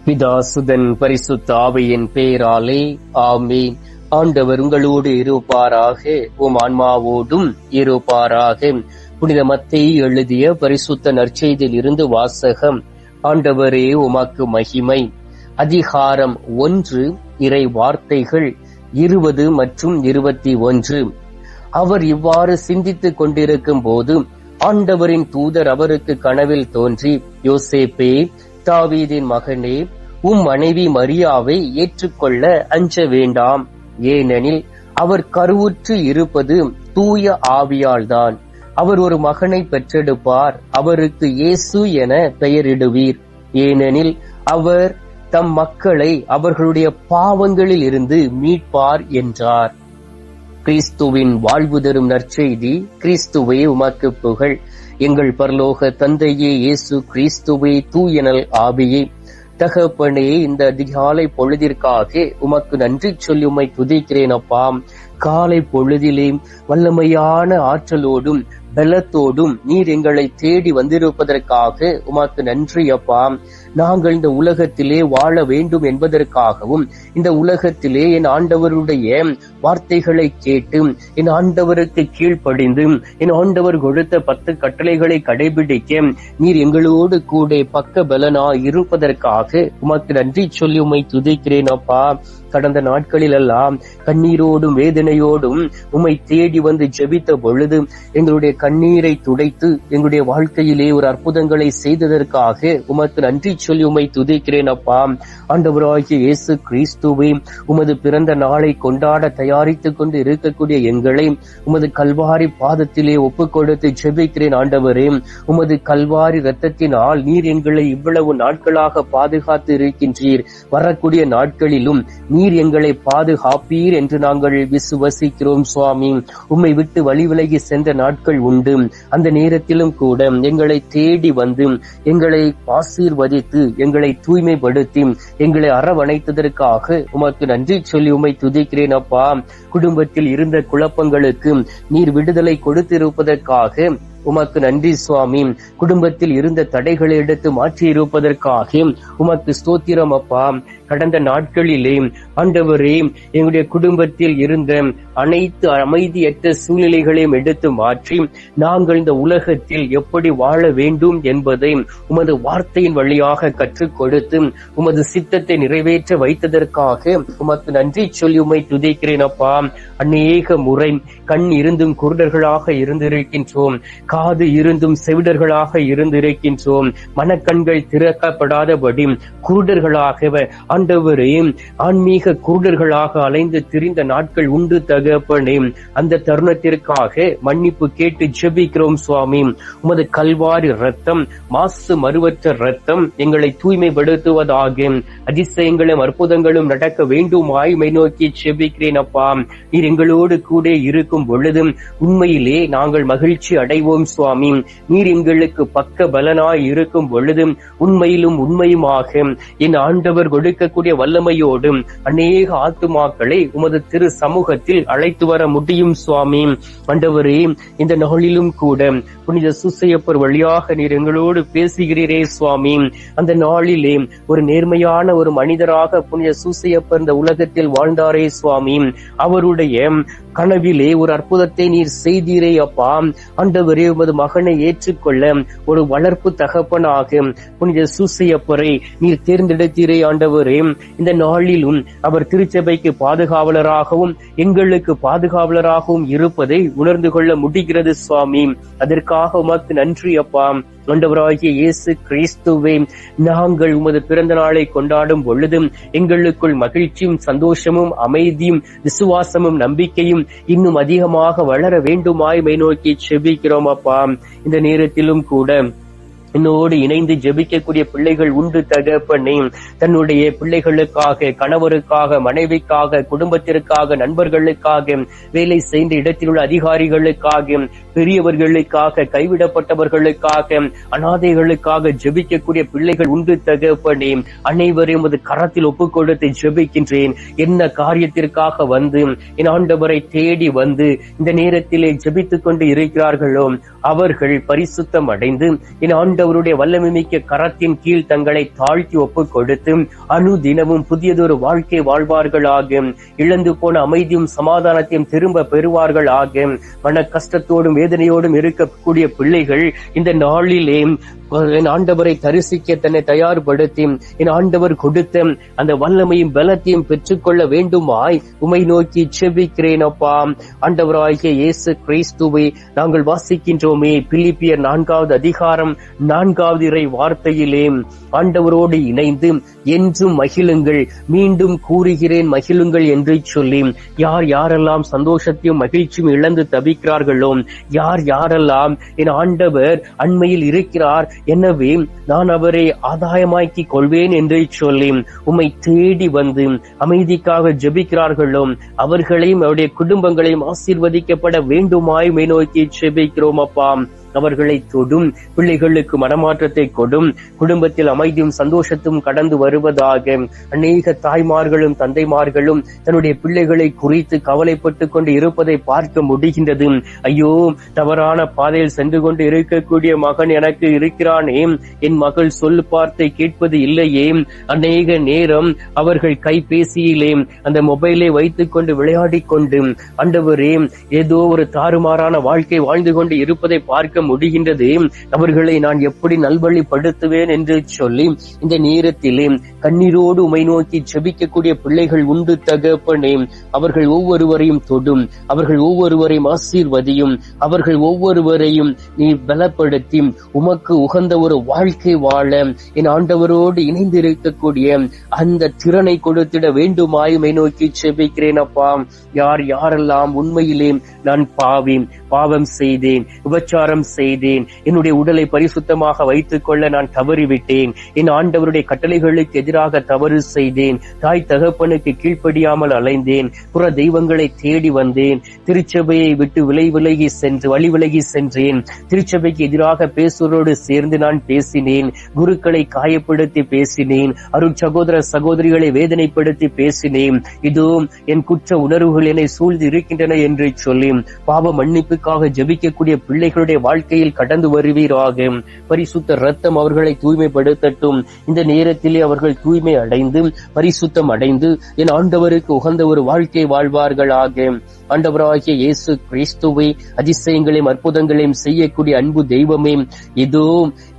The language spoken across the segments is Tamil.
பிதா சுதன் பரிசுத்த ஆவியின் பெயராலே ஆமென். ஆண்டவர் உங்களோடு இருப்பாராக, உம் ஆன்மாவோடும் இருப்பாராக. புனித மத்தேயு எழுதிய பரிசுத்த நற்செய்தியில் இருந்து வாசகம். ஆண்டவரே உமக்கு மகிமை. அதிகாரம் 1, இறை வார்த்தைகள் 20 மற்றும் 21. அவர் இவ்வாறு சிந்தித்துக் கொண்டிருக்கும் போது ஆண்டவரின் தூதர் அவருக்கு கனவில் தோன்றி, யோசேப்பே, தாவீதின் மகனே, உம் மனைவி மரியாவை ஏற்றுக்கொள்ள அஞ்ச வேண்டாம். ஏனெனில் அவர் கருவுற்று இருப்பது தூய ஆவியால்தான். அவர் ஒரு மகனை பெற்றெடுப்பார். அவருக்கு இயேசு என பெயரிடுவீர். ஏனெனில் அவர் தம் மக்களை அவர்களுடைய பாவங்களில் இருந்து மீட்பார் என்றார். கிறிஸ்துவின் வாழ்வு தரும் நற்செய்தி. கிறிஸ்துவே உமக்கு புகழ். எங்கள் பரலோக தந்தையே, இயேசு கிறிஸ்துவே, தூயனல் ஆவியே, தகப்பனே, இந்த அதிகாலை பொழுதிற்காக உமக்கு நன்றி சொல்லி உம்மை துதிக்கிறேன் அப்பா. காலை பொழுதிலே வல்லமையான ஆற்றலோடும் பலத்தோடும் நீர் எங்களை தேடி வந்திருப்பதற்காக உமக்கு நன்றி அப்பா. நாங்கள் இந்த உலகத்திலே வாழ வேண்டும் என்பதற்காகவும், இந்த உலகத்திலே என் ஆண்டவருடைய வார்த்தைகளை கேட்டு என் ஆண்டவருக்கு கீழ்ப்படிந்து என் ஆண்டவர் கொடுத்த 10 கட்டளைகளை கடைபிடிக்க நீர் எங்களோடு கூட பக்க பலனாய் இருப்பதற்காக உமக்கு நன்றி சொல்லி உம்மை துதிக்கிறேன் அப்பா. கடந்த நாட்களில் எல்லாம் கண்ணீரோடும் வேதனையோடும் உம்மை தேடி வந்து ஜெபித்த பொழுது எங்களுடைய கண்ணீரை துடைத்து எங்களுடைய வாழ்க்கையிலே ஒரு அற்புதங்களை செய்ததற்காக உமக்கு நன்றி சொல்லி உம்மை துதிக்கிறேன் அப்பா. ஆண்டவராகிய இயேசு கிறிஸ்துவே, உமது பிறந்த நாளை கொண்டாட தயாரித்துக் கொண்டு இருக்கக்கூடிய எங்களை உமது கல்வாரி பாதத்திலே ஒப்புக் கொடுத்து ஜெபிக்கிறேன் ஆண்டவரே. உமது கல்வாரி இரத்தத்தினால் நீர் எங்களை இவ்வளவு நாட்களாக பாதுகாத்து இருக்கின்றீர். வரக்கூடிய நாட்களிலும் நீர் எங்களை பாதுகாப்பீர் என்று நாங்கள் விசுவசிக்கிறோம் சுவாமி. உம்மை விட்டு வழி விலகி சென்ற நாட்கள் உண்டு. அந்த நேரத்திலும் கூட எங்களை தேடி வந்து எங்களை ஆசீர்வதித்து எங்களை தூய்மைப்படுத்தி எங்களை அரவணைத்ததற்காக உமக்கு நன்றி சொல்லி உம்மை துதிக்கிறேன் அப்பா. குடும்பத்தில் இருந்த குழப்பங்களுக்கு நீர் விடுதலை கொடுத்திருப்பதற்காக உமக்கு நன்றி சுவாமி. குடும்பத்தில் இருந்த தடைகளை எடுத்து மாற்றி இருப்பதற்காக உமக்கு ஸ்தோத்திரம் அப்பா. கடந்த நாட்களிலே ஆண்டவரே, எங்களுடைய குடும்பத்தில் இருந்த அனைத்து அமைதியற்ற சூழ்நிலைகளையும் எடுத்து மாற்றி நாங்கள் இந்த உலகத்தில் எப்படி வாழ வேண்டும் என்பதை உமது வார்த்தையின் வழியாக கற்றுக் கொடுத்து உமது சித்தத்தை நிறைவேற்ற வைத்ததற்காக உமக்கு நன்றி சொல்லி உம்மை துதிக்கிறேன் அப்பா. அநேக முறை கண் இருந்தும் குருடர்களாக இருந்திருக்கின்றோம், காது இருந்தும் செவிடர்களாக இருந்திருக்கின்றோம், மனக்கண்கள் திறக்கப்படாதபடி குருடர்களாக ஆண்டவரே, ஆன்மீக குருடர்களாக அலைந்து திரிந்த நாட்கள் உண்டு தகப்பனே. அந்த தருணத்திற்காக மன்னிப்பு கேட்டு ஜெபிக்கிறோம் சுவாமி. உமது கல்வாரி ரத்தம், மாசு மறுவற்ற ரத்தம் எங்களை தூய்மைப்படுத்துவதாக அதிசயங்களும் அற்புதங்களும் நடக்க வேண்டுமாய் மை நோக்கி ஜெபிக்கிறேன் அப்பா. நீர் எங்களோடு கூட இருக்கும் பொழுது உண்மையிலே நாங்கள் மகிழ்ச்சி அடைவோம் சுவாமி. நீர் எங்களுக்கு பக்க பலனாய் இருக்கும் பொழுது உண்மையிலும் உண்மையுமாக என் ஆண்டவர் கொடுக்கக்கூடிய வல்லமையோடு அநேக ஆத்துமாக்களை உமது திரு சமூகத்தில் அழைத்து வர முடியும் சுவாமி. ஆண்டவரே, இந்த நாளிலும் கூட புனித சூசையப்பர் வழியாக நீர் எங்களோடு பேசுகிறீரே சுவாமி. அந்த நாளிலே ஒரு நேர்மையான ஒரு மனிதராக புனித சூசையப்பர் இந்த உலகத்தில் வாழ்ந்தாரே சுவாமி. அவருடைய கனவிலே ஒரு அற்புதத்தை நீர் செய்தீரே அப்பா. ஆண்டவரே, உமது மகனை ஏற்றுக்கொள்ள ஒரு வளர்ப்பு தகப்பனாக புனித சூசையப்பரை நீர் தேர்ந்தெடுத்தீரே ஆண்டவரே. இந்த நாளிலும் அவர் திருச்சபைக்கு பாதுகாவலராகவும் எங்களுக்கு பாதுகாவலராகவும் இருப்பதை உணர்ந்து கொள்ள முடிகிறது சுவாமி. அதற்காக உமக்கு நன்றி அப்பா. ஆண்டவராகிய இயேசு கிறிஸ்துவே, நாங்கள் உமது பிறந்த நாளை கொண்டாடும் பொழுதும் எங்களுக்குள் மகிழ்ச்சியும் சந்தோஷமும் அமைதியும் விசுவாசமும் நம்பிக்கையும் இன்னும் அதிகமாக வளர வேண்டுமாய் மை நோக்கி செபிக்கிறோம் அப்பா. இந்த நேரத்திலும் கூட என்னோடு இணைந்து ஜெபிக்கக்கூடிய பிள்ளைகள் உண்டு தகப்பனே. தன்னுடைய பிள்ளைகளுக்காக, கணவருக்காக, மனைவிக்காக, குடும்பத்திற்காக, நண்பர்களுக்காக, வேலை செய்த இடத்தில் உள்ள அதிகாரிகளுக்காக, பெரியவர்களுக்காக, கைவிடப்பட்டவர்களுக்காக, அனாதைகளுக்காக ஜெபிக்கக்கூடிய பிள்ளைகள் உண்டு தகப்பனே. அனைவரையும் அது கரத்தில் ஒப்புக் கொடுத்து ஜெபிக்கின்றேன். என்ன காரியத்திற்காக வந்து என் ஆண்டவரை தேடி வந்து இந்த நேரத்திலே ஜெபித்துக் கொண்டு இருக்கிறார்களோ அவர்கள் பரிசுத்தம் அடைந்து என் ஆண்டவருடைய வல்லமை மிக்க கரத்தின் கீழ் தங்களை தாழ்த்தி ஒப்புக் கொடுத்து அனுதினமும் புதியதொரு வாழ்க்கை வாழ்வார்களாக. இழந்து போன அமைதியும் சமாதானத்தையும் திரும்ப பெறுவார்களாக. மன கஷ்டத்தோடும் வேதனையோடும் இருக்கக்கூடிய பிள்ளைகள் இந்த நாளிலே என் ஆண்டவரை தரிசிக்க தன்னை தயார்படுத்தி என் ஆண்டவர் கொடுத்த அந்த வல்லமையும் பலத்தையும் பெற்றுக்கொள்ள வேண்டுமாய் உமை நோக்கி செபிக்கிறேன் அப்பா. ஆண்டவராகிய இயேசு கிறிஸ்துவை நாங்கள் வாசிக்கின்றோமே, பிலிப்பியர் 4வது அதிகாரம் 4வது இறை வார்த்தையிலே ஆண்டவரோடு இணைந்து என்றும் மகிழுங்கள், மீண்டும் கூறுகிறேன் மகிழுங்கள் என்று சொல்லி யார் யாரெல்லாம் சந்தோஷத்தையும் மகிழ்ச்சியும் இழந்து தவிக்கிறார்களோ, யார் யாரெல்லாம் என் ஆண்டவர் அண்மையில் இருக்கிறார் எனவே நான் அவரை ஆதாயமாக்கி கொள்வேன் என்று சொல்லி உம்மை தேடி வந்து அமைதிக்காக ஜெபிக்கிறார்களோ அவர்களையும் அவருடைய குடும்பங்களையும் ஆசீர்வதிக்கப்பட வேண்டுமாய் உம்மை நோக்கி ஜெபிக்கிறோம் அப்பா. அவர்களை தொடும், பிள்ளைகளுக்கு மனமாற்றத்தை கொடும், குடும்பத்தில் அமைதியும் சந்தோஷத்தும் கடந்து வருவதாக. அநேக தாய்மார்களும் தந்தைமார்களும் தன்னுடைய பிள்ளைகளை குறித்து கவலைப்பட்டு கொண்டு இருப்பதை பார்க்க முடிகின்றது. ஐயோ, தவறான பாதையில் சென்று கொண்டு இருக்கக்கூடிய மகன் எனக்கு இருக்கிறானே, என் மகள் சொல் வார்த்தை கேட்பது இல்லையே, அநேக நேரம் அவர்கள் கைபேசியிலே அந்த மொபைலை வைத்துக் கொண்டு விளையாடி கொண்டு ஆண்டவரே ஏதோ ஒரு தாறுமாறான வாழ்க்கை வாழ்ந்து கொண்டு இருப்பதை பார்க்க முடிகின்றது. அவர்களை நான் எப்படி நல்வழிப்படுத்துவேன் என்று சொல்லி இந்த நேரத்திலே கண்ணீரோடு உமை நோக்கி ஜெபிக்கக்கூடிய பிள்ளைகள் உண்டு தகப்பனே. அவர்கள் ஒவ்வொருவரையும் தொடும், அவர்கள் ஒவ்வொருவரையும் ஆசீர்வதியும், அவர்கள் ஒவ்வொருவரையும் நீ பலப்படுத்தி உமக்கு உகந்த ஒரு வாழ்க்கை வாழ என் ஆண்டவரோடு இணைந்து இருக்கக்கூடிய அந்த திறனை கொடுத்திட வேண்டுமாய் உமை நோக்கி ஜெபிக்கிறேன் அப்பா. யார் யாரெல்லாம் உண்மையிலே நான் பாவம் செய்தேன், விபச்சாரம் செய்தேன், என்னுடைய உடலை பரிசுத்தமாக வைத்துக் கொள்ள நான் தவறிவிட்டேன், என் ஆண்டவருடைய கட்டளைகளுக்கு எதிராக தவறு செய்தேன், தாய் தகப்பனுக்கு கீழ்ப்படியாமல் அலைந்தேன், புற தெய்வங்களை தேடி வந்தேன், திருச்சபையை விட்டு வழி விலகி சென்றேன், திருச்சபைக்கு எதிராக பேசுவரோடு சேர்ந்து நான் பேசினேன், குருக்களை காயப்படுத்தி பேசினேன், அருட்சகோதர சகோதரிகளை வேதனைப்படுத்தி பேசினேன். இதோ என் குற்ற உணர்வுகள் என்னை சூழ்ந்து இருக்கின்றன என்று சொல்லி பாவ மன்னிப்புக்காக ஜெபிக்கக்கூடிய பிள்ளைகளுடைய வாழ்க்கையில் கடந்து வருவீராக. பரிசுத்த ரத்தம் அவர்களை தூய்மைப்படுத்தட்டும். இந்த நேரத்திலே அவர்கள் தூய்மை அடைந்து பரிசுத்தம் அடைந்து என் ஆண்டவருக்கு உகந்த ஒரு வாழ்க்கை வாழ்வார்களாக. ஆண்டவராகிய இயேசு கிறிஸ்துவை அதிசயங்களையும் அற்புதங்களையும் செய்யக்கூடிய அன்பு தெய்வமே, இதோ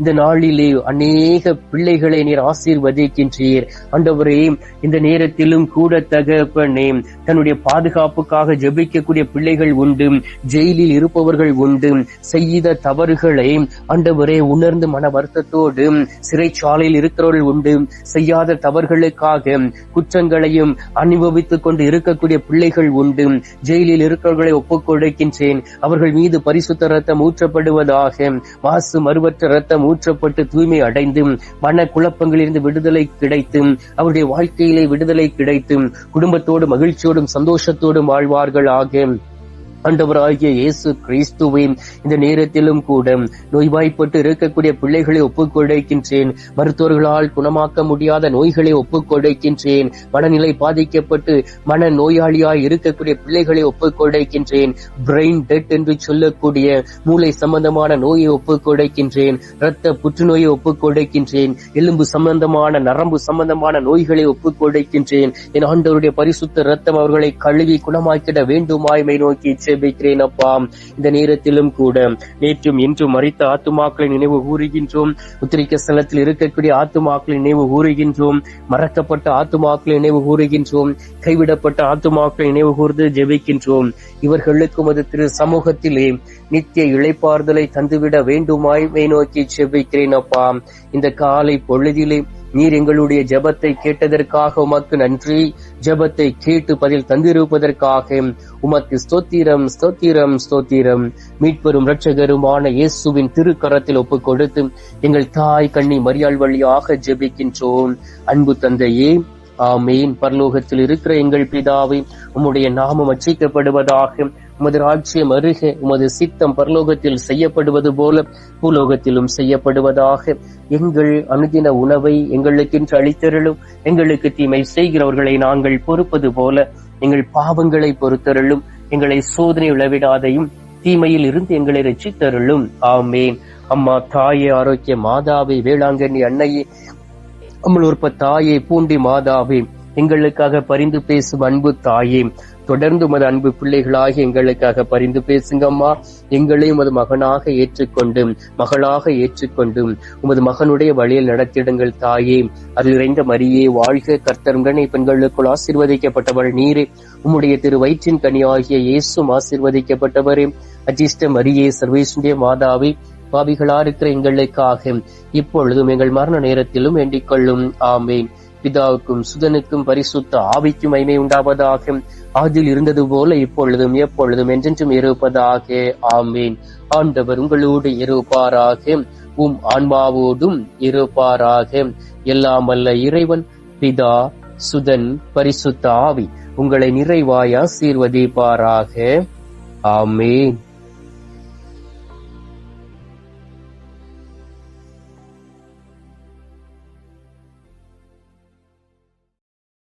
இந்த நாளிலே அநேக பிள்ளைகளை நீர் ஆசீர்வதிக்கின்றீர். ஆண்டவரே, இந்த நேரத்திலும் கூட தகப்பனே தன்னுடைய பாதுகாப்புக்காக ஜெபிக்கக்கூடிய பிள்ளைகள் உண்டு, ஜெயிலில் இருப்பவர்கள் உண்டு, செய்த தவறுகளை ஆண்டவரே உணர்ந்து மன வருத்தத்தோடு சிறைச்சாலையில் இருக்கிறவர்கள் உண்டு, செய்யாத தவறுகளுக்காக குற்றங்களையும் அனுபவித்துக் கொண்டு இருக்கக்கூடிய பிள்ளைகள் உண்டு. ஜெயிலில் இருக்கிறவர்களை ஒப்புக் கொடுக்கின்றேன். அவர்கள் மீது பரிசுத்த ரத்தம் ஊற்றப்படுவதாக. மாசு மறுவற்ற ரத்தம் ஊற்றப்பட்டு தூய்மை அடைந்து மன குழப்பங்களிலிருந்து விடுதலை கிடைத்து அவருடைய வாழ்க்கையிலே விடுதலை கிடைத்து குடும்பத்தோடு மகிழ்ச்சியோடும் சந்தோஷத்தோடும் வாழ்வார்களாக. ஆண்டவராகிய இயேசு கிறிஸ்துவை இந்த நேரத்திலும் கூட நோய்வாய்ப்பட்டு இருக்கக்கூடிய பிள்ளைகளை ஒப்புக் கொடுக்கின்றேன். மருத்துவர்களால் குணமாக்க முடியாத நோய்களை ஒப்புக் கொடுக்கின்றேன். மனநிலை பாதிக்கப்பட்டு மன நோயாளியாய் இருக்கக்கூடிய பிள்ளைகளை ஒப்புக் கொடுக்கின்றேன். பிரெயின் டெட் என்று சொல்லக்கூடிய மூளை சம்பந்தமான நோயை ஒப்புக் கொடுக்கின்றேன். இரத்த புற்றுநோயை ஒப்புக் கொடுக்கின்றேன். எலும்பு சம்பந்தமான நரம்பு சம்பந்தமான நோய்களை ஒப்புக் கொடுக்கின்றேன். என் ஆண்டவருடைய பரிசுத்த ரத்தம் அவர்களை கழுவி குணமாக்கிட வேண்டுமாய்மை நோக்கி ஜெபிக்கிறேன் அப்பா. இந்த நேரத்திலும் கூட நேற்றும் இன்றும் மரித்த ஆத்துமாக்களை நினைவு கூறுகின்றோம். உத்திரிக்க ஸ்தலத்தில் இருக்கக்கூடிய ஆத்துமாக்களை நினைவு கூறுகின்றோம். மறக்கப்பட்ட ஆத்துமாக்களை நினைவு கூறுகின்றோம். கைவிடப்பட்ட ஆத்துமாக்களை நினைவு கூர்ந்து ஜெபிக்கின்றோம். இவர்களுக்கும் அது திரு சமூகத்திலே நித்திய இளைப்பாறுதலை தந்துவிட வேண்டுமாய் நோக்கி ஜெபிக்கிறேன் அப்பா. இந்த காலை பொழுதிலே நீர் எங்களுடைய ஜெபத்தை கேட்டதற்காக உமக்கு நன்றி. ஜெபத்தை கேட்டு பதில் தந்திருப்பதற்காக உமக்கு ஸ்தோத்திரம் ஸ்தோத்திரம் ஸ்தோத்திரம். மீட்பெரும் இரட்சகருமான இயேசுவின் திருக்கரத்தில் ஒப்புக் கொடுத்து எங்கள் தாய் கன்னி மரியாள் வழியாக ஜெபிக்கின்றோம். அன்பு தந்தையே, ஆமீன். பரலோகத்தில் இருக்கிற எங்கள் பிதாவே, உம்முடைய நாமம் அர்ச்சிக்கப்படுவதாக. உமது ராஜ்யம் அருக, உமது சித்தம் பரலோகத்தில் செய்யப்படுவது போல பூலோகத்திலும் செய்யப்படுவதாக. எங்கள் அனுதின உணவை எங்களுக்கென்று அளித்தருளும். எங்களுக்கு தீமை செய்கிறவர்களை நாங்கள் பொறுப்பது போல எங்கள் பாவங்களை பொறுத்தருளும். எங்களை சோதனை விளைவிடாதையும் தீமையில் இருந்து எங்களை ரட்சித்தருளும். ஆமேன். அம்மா தாயே, ஆரோக்கிய மாதாவே, வேளாங்கண்ணி அன்னையே, அமலூர்ப்ப தாயே, பூண்டி மாதாவே, எங்களுக்காக பரிந்து பேசும் அன்பு தாயே, தொடர்ந்து உமது அன்பு பிள்ளைகளாகி எங்களுக்காக பரிந்து பேசுங்கம்மா. எங்களை உமது மகனாக ஏற்றுக்கொண்டு மகளாக ஏற்றுக்கொண்டு உமது மகனுடைய வழியில் நடத்திடுங்கள் தாயே. அருள் நிறைந்த மரியே வாழ்க, கர்த்தருடனே பெண்களுக்குள் ஆசீர்வதிக்கப்பட்டவள் நீரே. உம்முடைய திரு வயிற்றின் கனியாகிய இயேசும் ஆசீர்வதிக்கப்பட்டவரே. அஜிஷ்ட மரியே, சர்வேசுடைய மாதாவே, பாவிகளா இருக்கிற எங்களுக்காக இப்பொழுதும் எங்கள் மரண நேரத்திலும் வேண்டிக் கொள்ளும். ஆமேன். பிதாவுக்கும் சுதனுக்கும் பரிசுத்த ஆவிக்கும் மகிமை உண்டாவதாக. அதில் இருந்தது போல இப்பொழுதும் எப்பொழுதும் என்றென்றும் இருப்பதாக. ஆமேன். ஆண்டவர் உங்களோடு இருப்பாராக, உம் ஆன்மாவோடும் இருப்பாராக. எல்லாம் வல்ல இறைவன் பிதா, சுதன், பரிசுத்த ஆவி உங்களை நிறைவாய் ஆசீர்வதிப்பாராக. ஆமேன்.